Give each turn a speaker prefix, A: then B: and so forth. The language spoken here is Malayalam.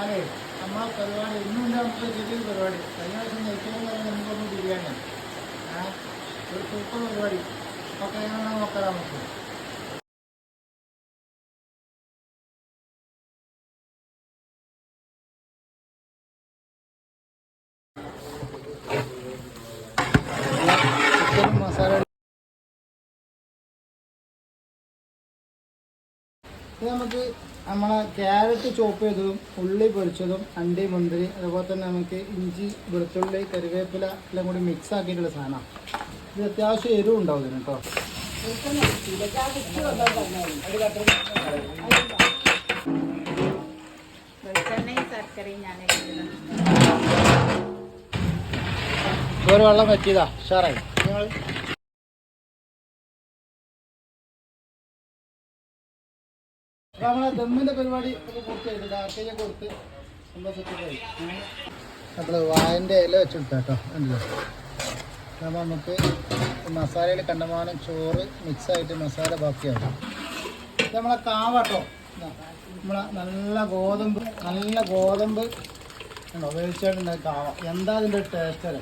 A: അതെ നമ്മളെ പരിപാടി ഇന്നുണ്ട് നമുക്ക് ചെറിയൊരു പരിപാടി. കഴിഞ്ഞ ദിവസം നെയ്ച്ചോറും പറഞ്ഞാൽ നമുക്കൊന്ന് ബിരിയാണിയാണ്. ഒരു സൂപ്പർ പരിപാടി. ഒക്കെ എങ്ങനെയാണെന്ന് നോക്കാം നമുക്ക്. ചിക്കനും മസാല ഇത് നമുക്ക് നമ്മളെ ക്യാരറ്റ് ചോപ്പ് ചെയ്തതും ഉള്ളി പൊരിച്ചതും അണ്ടി മുന്തിരി അതുപോലെ തന്നെ നമുക്ക് ഇഞ്ചി വെളുത്തുള്ളി കറിവേപ്പില എല്ലാം കൂടി മിക്സ് ആക്കിയിട്ടുള്ള സാധനമാണ്. ഇത് അത്യാവശ്യം എരിവ് ഉണ്ടാവും ഇതിന് കേട്ടോ. ഒരു വെള്ളം വെച്ചതാ ഉഷാറായി. നമ്മളെ ദമ്മിൻ്റെ പരിപാടി ഒക്കെ പൂർത്തിയായിട്ടുണ്ട്. ആർക്കയ്യ കൊടുത്ത് സംഭവമായി നമ്മൾ വായൻ്റെ ഇല വെച്ചെടുത്താ കേട്ടോ. അപ്പോൾ നമുക്ക് മസാലയിൽ കണ്ടമാനം ചോറ് മിക്സായിട്ട് മസാല ബാക്കിയാവും. ഇത് നമ്മളെ കാവ കേട്ടോ. നമ്മളെ നല്ല ഗോതമ്പ് ഉണ്ടോ വേവിച്ചായിട്ടുണ്ടായ കാവ. എന്താ അതിൻ്റെ ടേസ്റ്റ്?